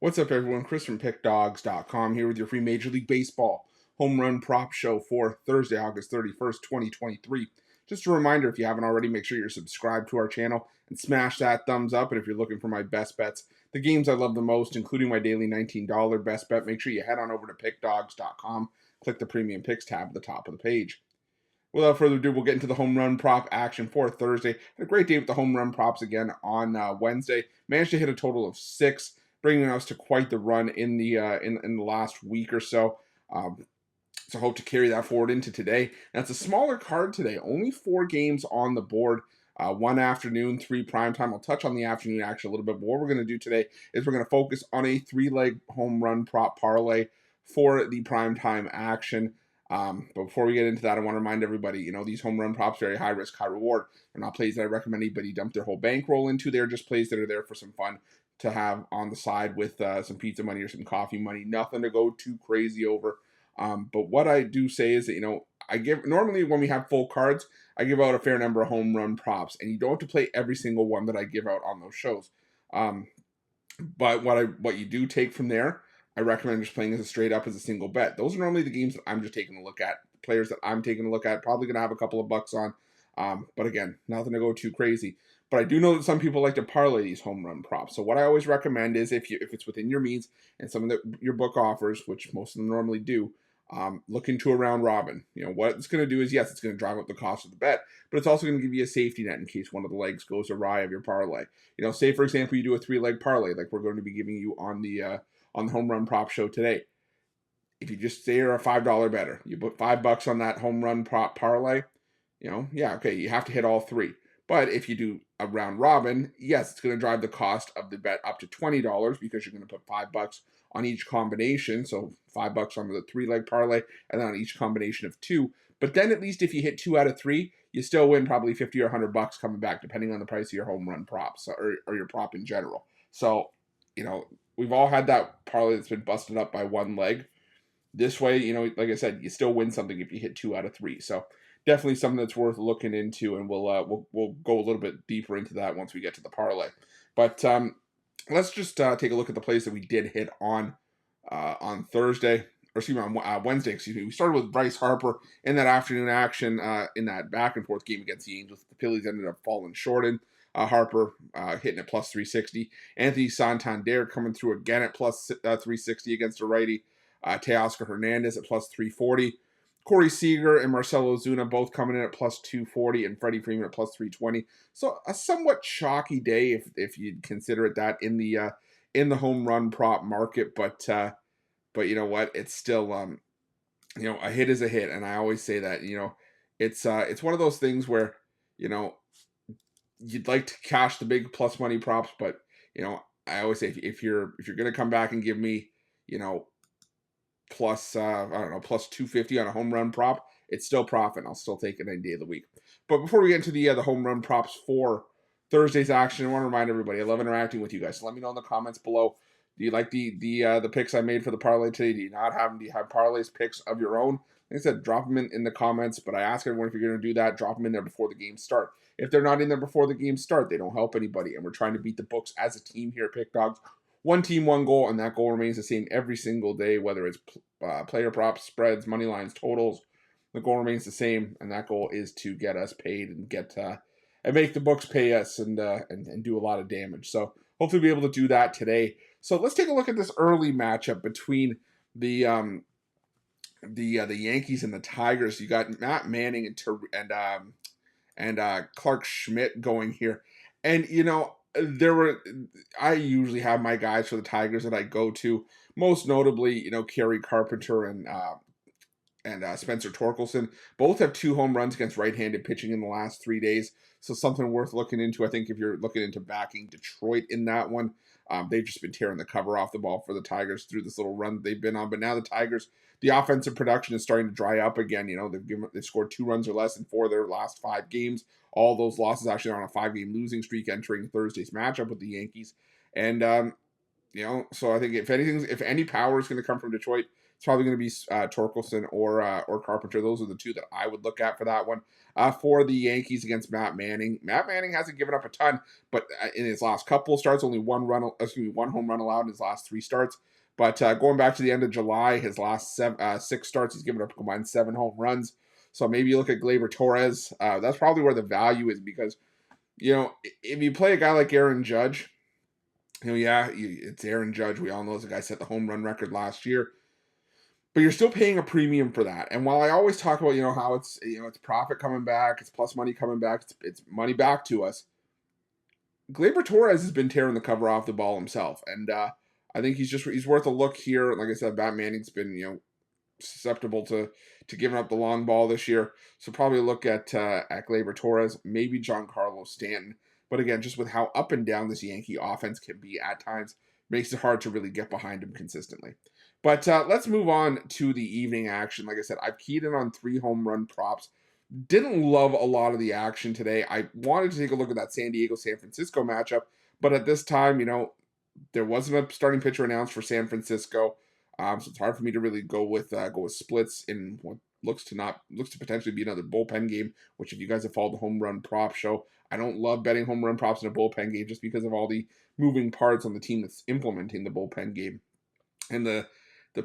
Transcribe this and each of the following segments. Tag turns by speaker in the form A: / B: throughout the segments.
A: What's up, everyone? Chris from Pickdawgz.com here with your free Major League Baseball home run prop show for Thursday, August 31st, 2023. Just a reminder, if you haven't already, make sure you're subscribed to our channel and smash that thumbs up. And if you're looking for my best bets, the games I love the most, including my daily $19 best bet, make sure you head on over to Pickdawgz.com, click the Premium Picks tab at the top of the page. Without further ado, we'll get into the home run prop action for Thursday. Had a great day with the home run props again on Wednesday. Managed to hit a total of 6, bringing us to quite the run in the in the last week or so. So hope to carry that forward into today. And it's a smaller card today. Only 4 games on the board. 1 afternoon, 3 primetime. I'll touch on the afternoon action a little bit. But what we're going to do today is we're going to focus on a 3-leg home run prop parlay for the primetime action. But before we get into that, I want to remind everybody, these home run props, very high risk, high reward. They're not plays that I recommend anybody dump their whole bankroll into. They're just plays that are there for some fun to have on the side with some pizza money or some coffee money. Nothing to go too crazy over. But what I do say is that, I give normally when we have full cards, I give out a fair number of home run props, and you don't have to play every single one that I give out on those shows. But what you do take from there, I recommend just playing as a straight up as a single bet. Those are normally the games that I'm just taking a look at. Players that I'm taking a look at, probably going to have a couple of bucks on. But again, nothing to go too crazy. But I do know that some people like to parlay these home run props. So what I always recommend is if it's within your means and something that your book offers, which most of them normally do, look into a round robin. What it's going to do is, yes, it's going to drive up the cost of the bet, but it's also going to give you a safety net in case one of the legs goes awry of your parlay. Say for example you do a 3-leg parlay like we're going to be giving you on the home run prop show today. If you just say you're a $5 better, you put $5 on that home run prop parlay, okay, you have to hit all 3. But if you do a round robin, yes, it's going to drive the cost of the bet up to $20 because you're going to put $5 on each combination. So $5 on the 3-leg parlay and then on each combination of 2. But then at least if you hit 2 out of 3, you still win probably $50 or $100 coming back, depending on the price of your home run props or your prop in general. So, we've all had that parlay that's been busted up by one leg. This way, like I said, you still win something if you hit 2 out of 3. So definitely something that's worth looking into, and we'll go a little bit deeper into that once we get to the parlay. But let's just take a look at the plays that we did hit on Thursday, or excuse me, on Wednesday. Excuse me. We started with Bryce Harper in that afternoon action in that back and forth game against the Angels. The Phillies ended up falling short in. Harper hitting at plus 360. Anthony Santander coming through again at plus 360 against a righty. Teoscar Hernandez at plus 340. Corey Seager and Marcelo Ozuna both coming in at plus 240, and Freddie Freeman at plus 320. So a somewhat chalky day if you'd consider it that in the home run prop market. But you know what? It's still a hit is a hit, and I always say that it's one of those things where you'd like to cash the big plus money props, but I always say if you're gonna come back and give me plus plus 250 on a home run prop, it's still profit. I'll still take it any day of the week. But before we get into the home run props for Thursday's action, I want to remind everybody I love interacting with you guys. So let me know in the comments below. Do you like the picks I made for the parlay today? Do you not have them? Do you have parlays picks of your own? Like I said, drop them in the comments. But I ask everyone, if you're going to do that, drop them in there before the games start. If they're not in there before the games start, they don't help anybody. And we're trying to beat the books as a team here at Pickdawgz. One team, one goal, and that goal remains the same every single day, whether it's player props, spreads, money lines, totals. The goal remains the same, and that goal is to get us paid and and make the books pay us and do a lot of damage. So hopefully we'll be able to do that today. So let's take a look at this early matchup between the Yankees and the Tigers. You got Matt Manning and Clark Schmidt going here, and I usually have my guys for the Tigers that I go to, most notably, Kerry Carpenter and Spencer Torkelson. Both have 2 home runs against right-handed pitching in the last 3 days, so something worth looking into. I think if you're looking into backing Detroit in that one, they've just been tearing the cover off the ball for the Tigers through this little run they've been on. But now the Tigers, the offensive production is starting to dry up again. They've scored 2 runs or less in 4 of their last 5 games. All those losses actually are on a 5-game losing streak entering Thursday's matchup with the Yankees. And so I think if any power is going to come from Detroit, It's probably going to be Torkelson or Carpenter. Those are the two that I would look at for that one. For the Yankees against Matt Manning, Matt Manning hasn't given up a ton, but in his last couple of starts, only one home run allowed in his last 3 starts. But going back to the end of July, his last 6 starts, he's given up a combined 7 home runs. So maybe you look at Gleyber Torres. That's probably where the value is because, if you play a guy like Aaron Judge, it's Aaron Judge. We all know the guy set the home run record last year. But you're still paying a premium for that. And while I always talk about, how it's, it's profit coming back, it's plus money coming back, it's money back to us. Gleyber Torres has been tearing the cover off the ball himself. And I think he's worth a look here. Like I said, Matt Manning's been, susceptible to giving up the long ball this year. So probably look at Gleyber Torres, maybe Giancarlo Stanton. But again, just with how up and down this Yankee offense can be at times, makes it hard to really get behind him consistently. But let's move on to the evening action. Like I said, I've keyed in on 3 home run props. Didn't love a lot of the action today. I wanted to take a look at that San Diego-San Francisco matchup, but at this time, there wasn't a starting pitcher announced for San Francisco. So it's hard for me to really go with splits in what looks to potentially be another bullpen game, which if you guys have followed the home run prop show, I don't love betting home run props in a bullpen game just because of all the moving parts on the team that's implementing the bullpen game. And the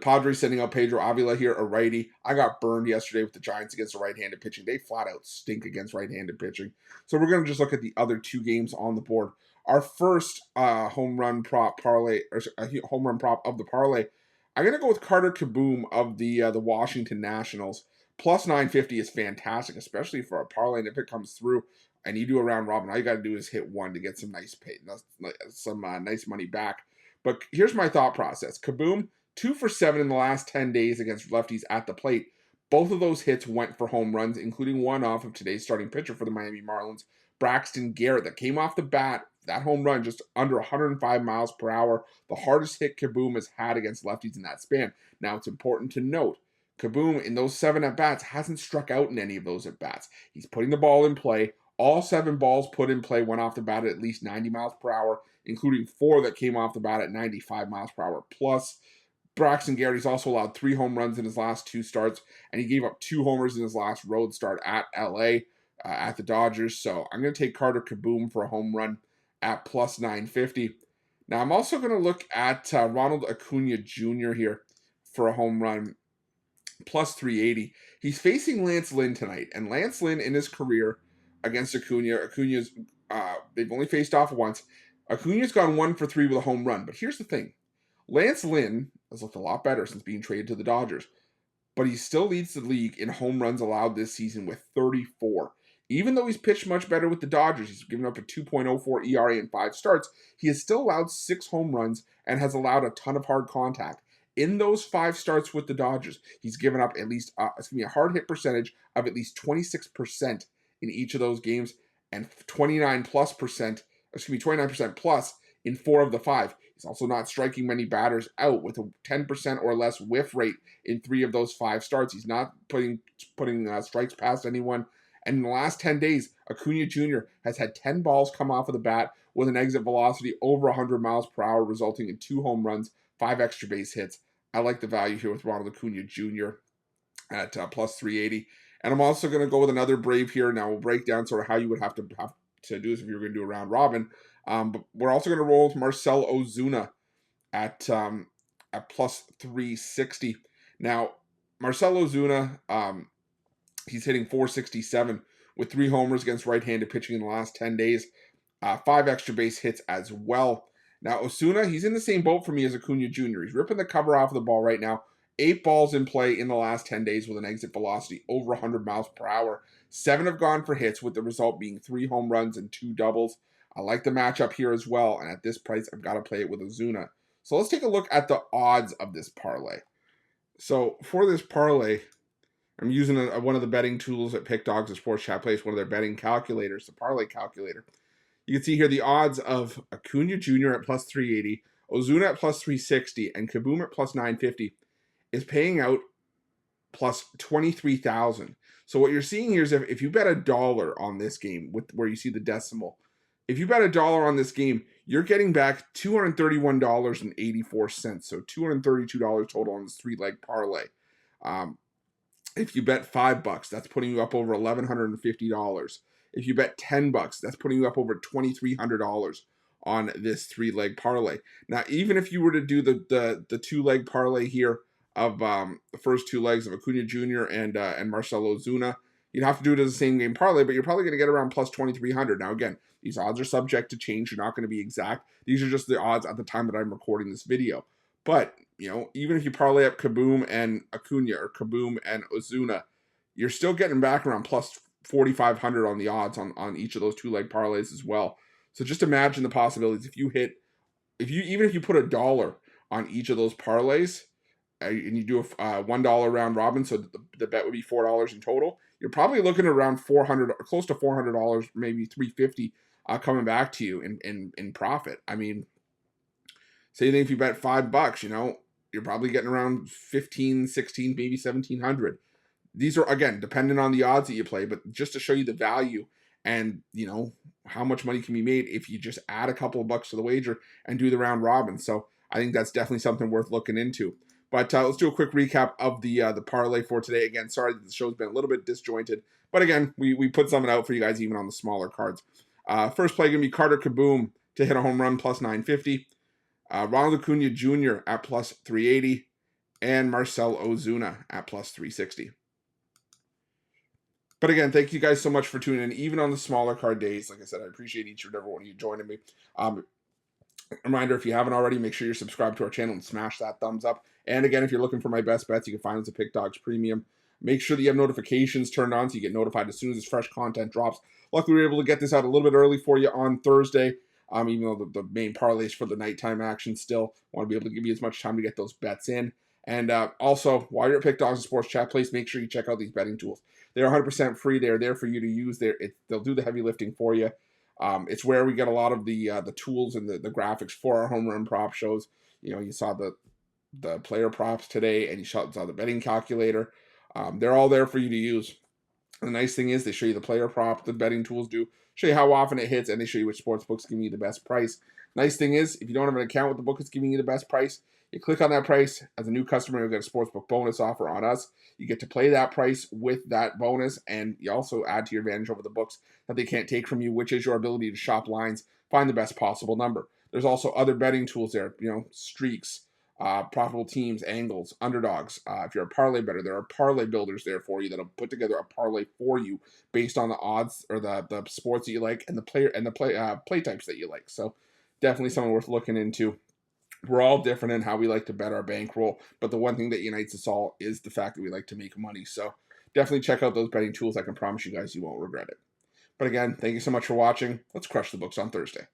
A: Padres sending out Pedro Avila here, a righty. I got burned yesterday with the Giants against the right-handed pitching. They flat out stink against right-handed pitching. So we're going to just look at the other 2 games on the board. Our first home run prop parlay, or home run prop of the parlay, I'm going to go with Carter Kieboom of the Washington Nationals. Plus 950 is fantastic, especially for a parlay. And if it comes through and you do a round robin, all you got to do is hit 1 to get some nice nice money back. But here's my thought process. Kieboom, 2 for 7 in the last 10 days against lefties at the plate. Both of those hits went for home runs, including one off of today's starting pitcher for the Miami Marlins, Braxton Garrett, that came off the bat. That home run just under 105 miles per hour, the hardest hit Kieboom has had against lefties in that span. Now, it's important to note, Kieboom, in those 7 at-bats, hasn't struck out in any of those at-bats. He's putting the ball in play. All 7 balls put in play went off the bat at least 90 miles per hour, including 4 that came off the bat at 95 miles per hour. Plus, Braxton Garrett, he's also allowed 3 home runs in his last 2 starts, and he gave up 2 homers in his last road start at LA, at the Dodgers. So I'm going to take Carter Kieboom for a home run at plus 950. Now, I'm also going to look at Ronald Acuna Jr. here for a home run, plus 380. He's facing Lance Lynn tonight, and Lance Lynn in his career against Acuna's, they've only faced off once. Acuna's gone 1 for 3 with a home run, but here's the thing. Lance Lynn has looked a lot better since being traded to the Dodgers, but he still leads the league in home runs allowed this season with 34. Even though he's pitched much better with the Dodgers, he's given up a 2.04 ERA in 5 starts, he has still allowed 6 home runs and has allowed a ton of hard contact. In those 5 starts with the Dodgers, he's given up at least a hard hit percentage of at least 26% in each of those games, and 29% plus in 4 of the 5. He's also not striking many batters out with a 10% or less whiff rate in 3 of those 5 starts. He's not putting strikes past anyone. And in the last 10 days, Acuna Jr. has had 10 balls come off of the bat with an exit velocity over 100 miles per hour, resulting in 2 home runs, 5 extra base hits. I like the value here with Ronald Acuna Jr. at plus 380. And I'm also going to go with another Brave here. Now we'll break down sort of how you would have to do this if you were going to do a round robin. But we're also going to roll with Marcell Ozuna at plus 360. Now, Marcell Ozuna, he's hitting 467 with 3 homers against right-handed pitching in the last 10 days. 5 extra base hits as well. Now, Ozuna, he's in the same boat for me as Acuna Jr. He's ripping the cover off of the ball right now. 8 balls in play in the last 10 days with an exit velocity over 100 miles per hour. 7 have gone for hits, with the result being 3 home runs and 2 doubles. I like the matchup here as well, and at this price, I've got to play it with Ozuna. So let's take a look at the odds of this parlay. So for this parlay, I'm using one of the betting tools at Pickdawgz, the Sports Chat Place, one of their betting calculators, the parlay calculator. You can see here the odds of Acuna Jr. at plus 380, Ozuna at plus 360, and Kieboom at plus 950 is paying out plus 23,000. So what you're seeing here is if you bet $1 on this game, where you see the decimal, If you bet $1 on this game, you're getting back $231.84. So $232 total on this 3-leg parlay. If you bet $5, that's putting you up over $1,150. If you bet $10, that's putting you up over $2,300 on this 3-leg parlay. Now, even if you were to do the 2-leg parlay here of the first 2 legs of Acuna Jr. and Marcell Ozuna, you'd have to do it as a same game parlay, but you're probably going to get around plus 2,300. Now, again, these odds are subject to change. You're not going to be exact. These are just the odds at the time that I'm recording this video. But, you know, even if you parlay up Kaboom and Acuna or Kaboom and Ozuna, you're still getting back around plus 4,500 on the odds on each of those 2-leg parlays as well. So just imagine the possibilities. Even if you put $1 on each of those parlays, and you do a $1 round robin, so the bet would be $4 in total. You're probably looking at around $400, close to $400, maybe $350 coming back to you in profit. I mean, same thing if you bet $5, you know, you're probably getting around 15, 16, maybe 1,700. These are, again, dependent on the odds that you play, but just to show you the value and, you know, how much money can be made if you just add a couple of bucks to the wager and do the round robin. So I think that's definitely something worth looking into. But let's do a quick recap of the parlay for today. Again, sorry that the show's been a little bit disjointed, but again, we put something out for you guys even on the smaller cards. First play going to be Carter Kaboom to hit a home run plus 950. Ronald Acuna Jr. at plus 380. And Marcell Ozuna at plus 360. But again, thank you guys so much for tuning in, even on the smaller card days. Like I said, I appreciate each and every one of you joining me. Reminder, if you haven't already, make sure you're subscribed to our channel and smash that thumbs up. And again, if you're looking for my best bets, you can find us at Pickdawgz Premium. Make sure that you have notifications turned on so you get notified as soon as this fresh content drops. Luckily, we were able to get this out a little bit early for you on Thursday, even though the main parlays for the nighttime action still. Want to be able to give you as much time to get those bets in. And also, while you're at Pickdawgz Sports Chat, please make sure you check out these betting tools. They're 100% free. They're there for you to use. They'll do the heavy lifting for you. It's where we get a lot of the tools and the graphics for our home run prop shows. You know, you saw the player props today, and you saw the betting calculator. They're all there for you to use. And the nice thing is they show you the player prop. The betting tools do show you how often it hits, and they show you which sports books give you the best price. Nice thing is, if you don't have an account with the book that's giving you the best price, you click on that price. As a new customer, you'll get a sportsbook bonus offer on us. You get to play that price with that bonus, and you also add to your advantage over the books that they can't take from you, which is your ability to shop lines, find the best possible number. There's also other betting tools there, you know, streaks, profitable teams, angles, underdogs. If you're a parlay bettor, there are parlay builders there for you that'll put together a parlay for you based on the odds or the sports that you like and the play types that you like. So definitely something worth looking into. We're all different in how we like to bet our bankroll, but the one thing that unites us all is the fact that we like to make money. So definitely check out those betting tools. I can promise you guys you won't regret it. But again, thank you so much for watching. Let's crush the books on Thursday.